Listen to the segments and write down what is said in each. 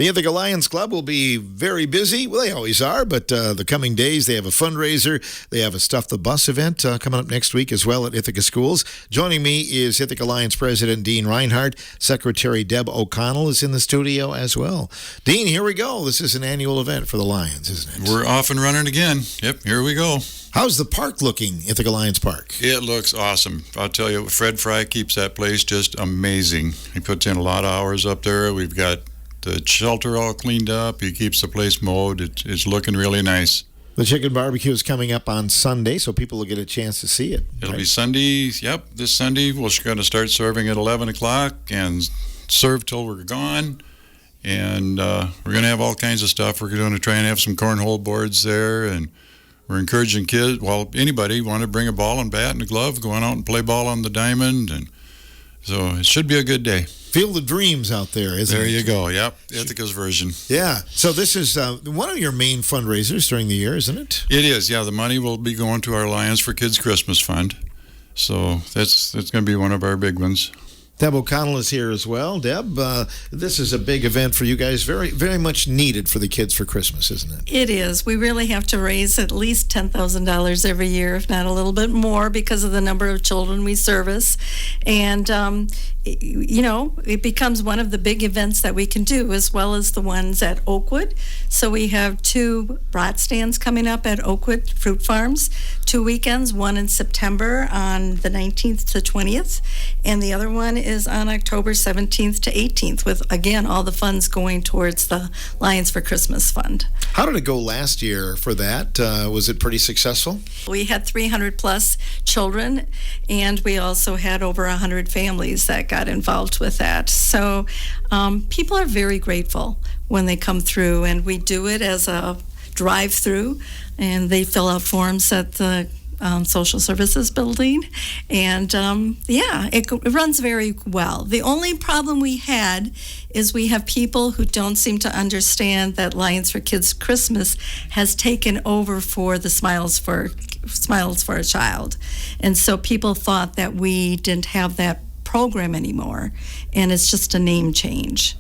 The Ithaca Lions Club will be very busy. Well, they always are, but the coming days, they have a fundraiser. They have a Stuff the Bus event coming up next week as well at Ithaca Schools. Joining me is Ithaca Lions President Dean Reinhardt. Secretary Deb O'Connell is in the studio as well. Dean, here we go. This is an annual event for the Lions, isn't it? We're off and running again. Yep, here we go. How's the park looking, Ithaca Lions Park? It looks awesome. I'll tell you, Fred Fry keeps that place just amazing. He puts in a lot of hours up there. We've got the shelter all cleaned up. He keeps the place mowed. It's looking really nice. The chicken barbecue is coming up on Sunday, so people will get a chance to see it. It'll be Sunday. Yep, this Sunday. We're going to start serving at 11 o'clock and serve till we're gone. And we're going to have all kinds of stuff. We're going to try and have some cornhole boards there, and we're encouraging kids, anybody want to bring a ball and bat and a glove, go on out and play ball on the diamond, and so it should be a good day. Field of Dreams out there, isn't it? There you go, yep, Ithaca's version. Yeah, so this is one of your main fundraisers during the year, isn't it? It is, yeah. The money will be going to our Lions for Kids Christmas Fund, so that's going to be one of our big ones. Deb O'Connell is here as well. Deb, this is a big event for you guys, very, very much needed for the kids for Christmas, isn't it? It is. We really have to raise at least $10,000 every year, if not a little bit more, because of the number of children we service. And, it becomes one of the big events that we can do, as well as the ones at Oakwood. So we have 2 brat stands coming up at Oakwood Fruit Farms, 2 weekends, one in September on the 19th to 20th, and the other one is on October 17th to 18th, with, again, all the funds going towards the Lions for Christmas Fund. How did it go last year for that? Was it pretty successful? We had 300 plus children, and we also had over 100 families that got involved with that. So people are very grateful when they come through, and we do it as a drive-through, and they fill out forms at the social services building, and it runs very well. The only problem we had is we have people who don't seem to understand that Lions for Kids Christmas has taken over for the Smiles for a Child, and so people thought that we didn't have that program anymore, and it's just a name change.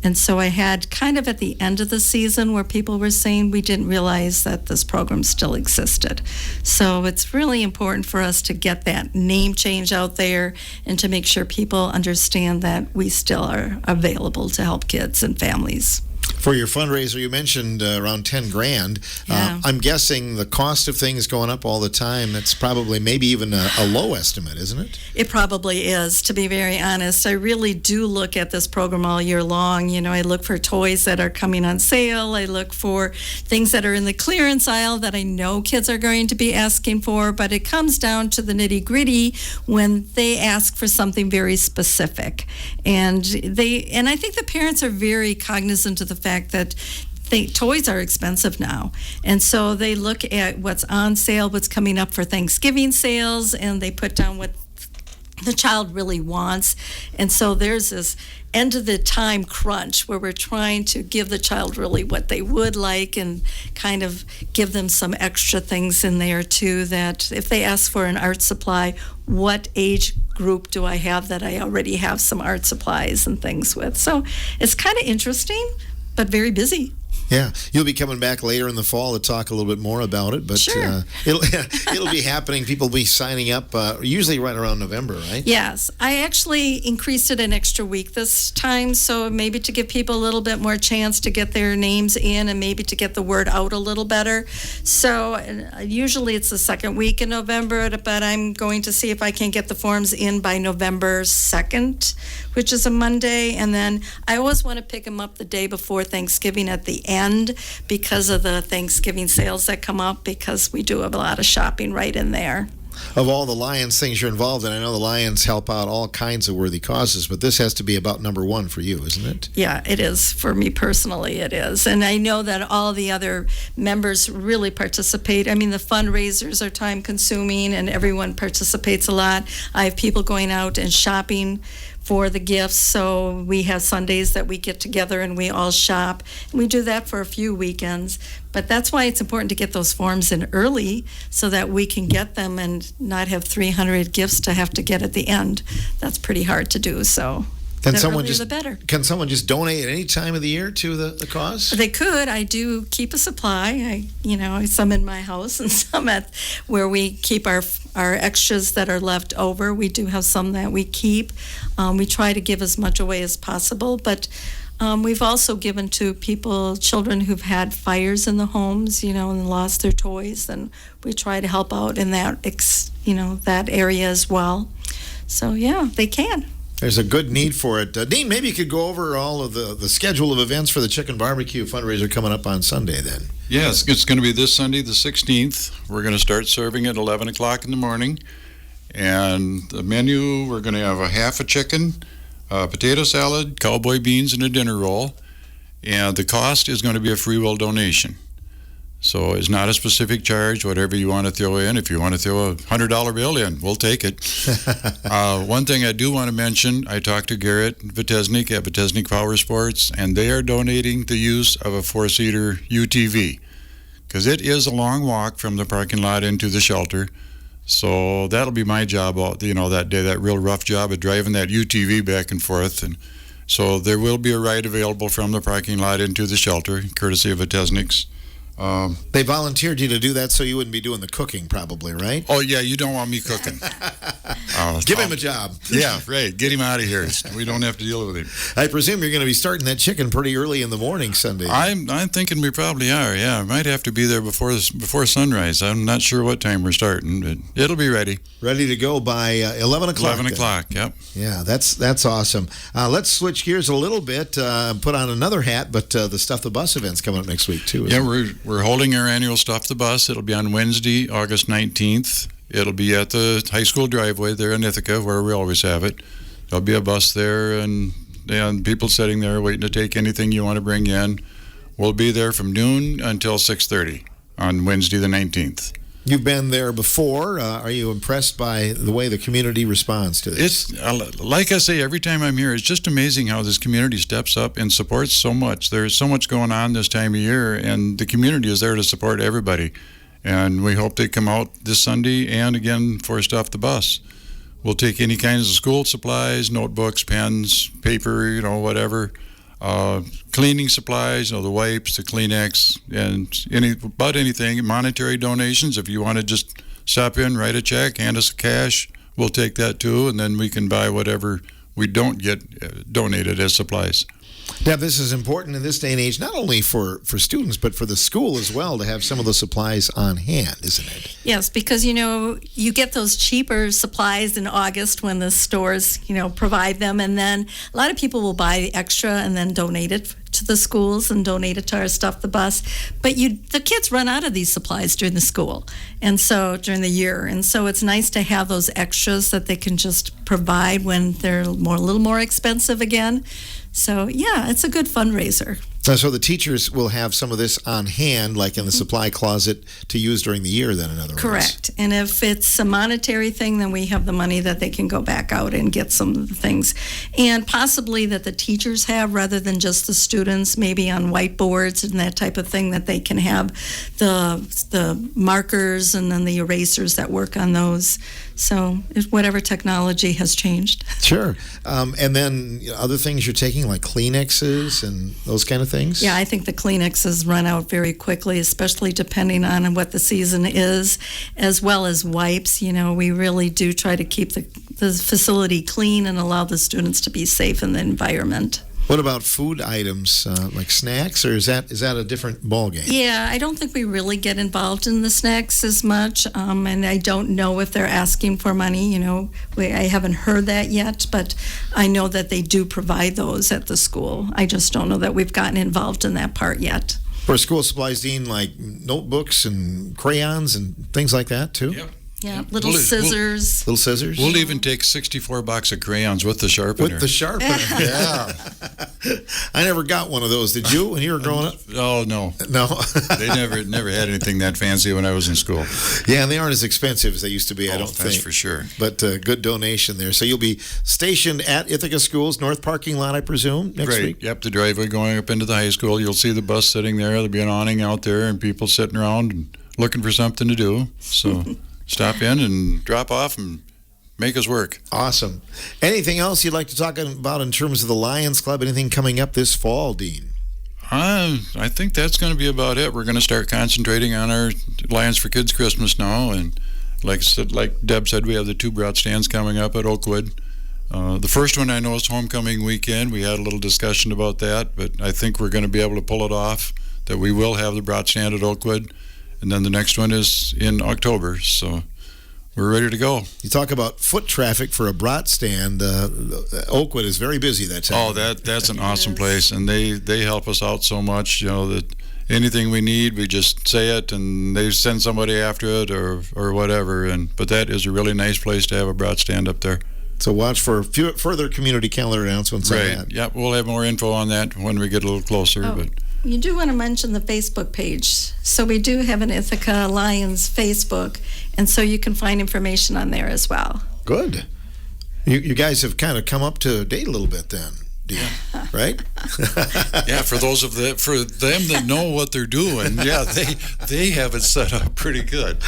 And so I had kind of at the end of the season where people were saying we didn't realize that this program still existed. So it's really important for us to get that name change out there and to make sure people understand that we still are available to help kids and families. For your fundraiser, you mentioned around $10,000. Yeah. I'm guessing the cost of things going up all the time. That's probably maybe even a low estimate, isn't it? It probably is, to be very honest. I really do look at this program all year long. I look for toys that are coming on sale. I look for things that are in the clearance aisle that I know kids are going to be asking for, but it comes down to the nitty-gritty when they ask for something very specific. And I think the parents are very cognizant of the fact that toys are expensive now, and so they look at what's on sale, what's coming up for Thanksgiving sales, and they put down what the child really wants. And so there's this end of the time crunch where we're trying to give the child really what they would like and kind of give them some extra things in there too, that if they ask for an art supply, what age group do I have that I already have some art supplies and things with? So it's kind of interesting, but very busy. Yeah, you'll be coming back later in the fall to talk a little bit more about it, but sure. It'll be happening. People will be signing up usually right around November, right? Yes, I actually increased it an extra week this time, so maybe to give people a little bit more chance to get their names in and maybe to get the word out a little better. So usually it's the second week in November, but I'm going to see if I can get the forms in by November 2nd, which is a Monday, and then I always want to pick them up the day before Thanksgiving at the end because of the Thanksgiving sales that come up, because we do have a lot of shopping right in there. Of all the Lions things you're involved in, I know the Lions help out all kinds of worthy causes, but this has to be about number one for you, isn't it? Yeah, it is. For me personally, it is. And I know that all the other members really participate. I mean, the fundraisers are time consuming and everyone participates a lot. I have people going out and shopping for the gifts. So we have Sundays that we get together and we all shop. And we do that for a few weekends. But that's why it's important to get those forms in early so that we can get them and not have 300 gifts to have to get at the end. That's pretty hard to do. So Can The someone earlier just the better. Can someone just donate at any time of the year to the cause? They could. I do keep a supply. Some in my house and some at where we keep our extras that are left over. We do have some that we keep. We try to give as much away as possible, but we've also given to children who've had fires in the homes, and lost their toys, and we try to help out in that, that area as well. So yeah, they can. There's a good need for it. Dean, maybe you could go over all of the schedule of events for the Chicken Barbecue fundraiser coming up on Sunday then. Yes, it's going to be this Sunday, the 16th. We're going to start serving at 11 o'clock in the morning. And the menu, we're going to have a half a chicken, potato salad, cowboy beans, and a dinner roll. And the cost is going to be a free will donation. So it's not a specific charge, whatever you want to throw in. If you want to throw a $100 bill in, we'll take it. One thing I do want to mention, I talked to Garrett Vitesnik at Vitesnik Power Sports, and they are donating the use of a four-seater UTV because it is a long walk from the parking lot into the shelter. So that'll be my job, that day, that real rough job of driving that UTV back and forth. And so there will be a ride available from the parking lot into the shelter, courtesy of Vitesnik's. They volunteered you to do that so you wouldn't be doing the cooking probably, right? Oh, yeah, you don't want me cooking. Give him a job. Yeah, right. Get him out of here. We don't have to deal with him. I presume you're going to be starting that chicken pretty early in the morning Sunday. I'm thinking we probably are, yeah. I might have to be there before sunrise. I'm not sure what time we're starting, but it'll be ready. Ready to go by 11 o'clock. 11 o'clock, yep. Yeah, that's awesome. Let's switch gears a little bit, put on another hat, but the Stuff the Bus event's coming up next week, too. Yeah, we're holding our annual Stuff the Bus. It'll be on Wednesday, August 19th. It'll be at the high school driveway there in Ithaca, where we always have it. There'll be a bus there and people sitting there waiting to take anything you want to bring in. We'll be there from noon until 6:30 on Wednesday the 19th. You've been there before. Are you impressed by the way the community responds to this? It's like I say every time I'm here, it's just amazing how this community steps up and supports so much. There's so much going on this time of year, and the community is there to support everybody. And we hope they come out this Sunday and again for Stuff the Bus. We'll take any kinds of school supplies, notebooks, pens, paper, whatever. Cleaning supplies, the wipes, the Kleenex, and anything. Monetary donations, if you want to just stop in, write a check, hand us cash, we'll take that too, and then we can buy whatever we don't get donated as supplies. Deb, this is important in this day and age, not only for students, but for the school as well, to have some of the supplies on hand, isn't it? Yes, because, you get those cheaper supplies in August when the stores, provide them. And then a lot of people will buy extra and then donate it to the schools and donate it to our Stuff the Bus. But the kids run out of these supplies during the school and so during the year. And so it's nice to have those extras that they can just provide when they're a little more expensive again. So, yeah, it's a good fundraiser. So the teachers will have some of this on hand, like in the supply closet, to use during the year then, in other words. Correct. And if it's a monetary thing, then we have the money that they can go back out and get some of the things. And possibly that the teachers have, rather than just the students, maybe on whiteboards and that type of thing, that they can have the markers and then the erasers that work on those. So whatever technology has changed. Sure. And then other things you're taking, like Kleenexes and those kind of things? Yeah, I think the Kleenexes run out very quickly, especially depending on what the season is, as well as wipes. We really do try to keep the facility clean and allow the students to be safe in the environment. What about food items, like snacks, or is that a different ballgame? Yeah, I don't think we really get involved in the snacks as much, and I don't know if they're asking for money. I haven't heard that yet, but I know that they do provide those at the school. I just don't know that we've gotten involved in that part yet. For school supplies, Dean, like notebooks and crayons and things like that, too? Yep. Yeah, little scissors. Little scissors? We'll even take 64 box of crayons with the sharpener. With the sharpener, yeah. I never got one of those. Did you when you were growing up? Oh, no. No? They never had anything that fancy when I was in school. Yeah, and they aren't as expensive as they used to be, I don't think. That's for sure. But good donation there. So you'll be stationed at Ithaca Schools, north parking lot, I presume, next week? Yep, the driveway going up into the high school. You'll see the bus sitting there. There'll be an awning out there and people sitting around and looking for something to do. So stop in and drop off and make us work. Awesome. Anything else you'd like to talk about in terms of the Lions Club? Anything coming up this fall, Dean? I think that's going to be about it. We're going to start concentrating on our Lions for Kids Christmas now, and like I said, like Deb said, we have the 2 brat stands coming up at Oakwood. The first one I know is homecoming weekend. We had a little discussion about that, but I think we're going to be able to pull it off, that we will have the brat stand at Oakwood. And then the next one is in October, so we're ready to go. You talk about foot traffic for a brat stand. Oakwood is very busy that time. Oh, that's an awesome place, and they help us out so much, that anything we need, we just say it, and they send somebody after it or whatever. But that is a really nice place to have a brat stand up there. So watch for further community calendar announcements on that. Right. Yep. We'll have more info on that when we get a little closer. Oh, but you do want to mention the Facebook page. So we do have an Ithaca Lions Facebook, and so you can find information on there as well. Good. You guys have kind of come up to date a little bit then, Dean, right? Yeah, for them that know what they're doing, yeah, they have it set up pretty good.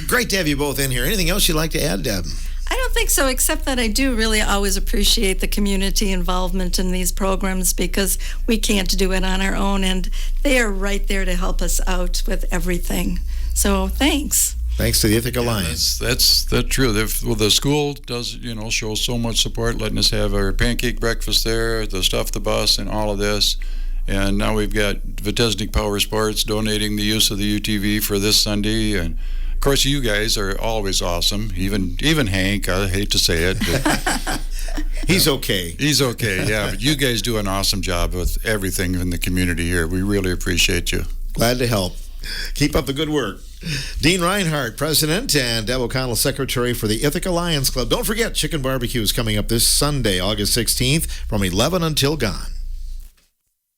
Great to have you both in here. Anything else you'd like to add, Deb? I don't think so, except that I do really always appreciate the community involvement in these programs, because we can't do it on our own, and they are right there to help us out with everything. So thanks. Thanks to the Ithaca Lions. That's true. The school does, show so much support, letting us have our pancake breakfast there, the Stuff the Bus, and all of this. And now we've got Vitesnik Power Sports donating the use of the UTV for this Sunday. And of course, you guys are always awesome. Even Hank, I hate to say it, but He's okay. He's okay, yeah. But you guys do an awesome job with everything in the community here. We really appreciate you. Glad to help. Keep up the good work. Dean Reinhardt, President, and Deb O'Connell, Secretary for the Ithaca Lions Club. Don't forget, Chicken Barbecue is coming up this Sunday, August 16th, from 11 until gone.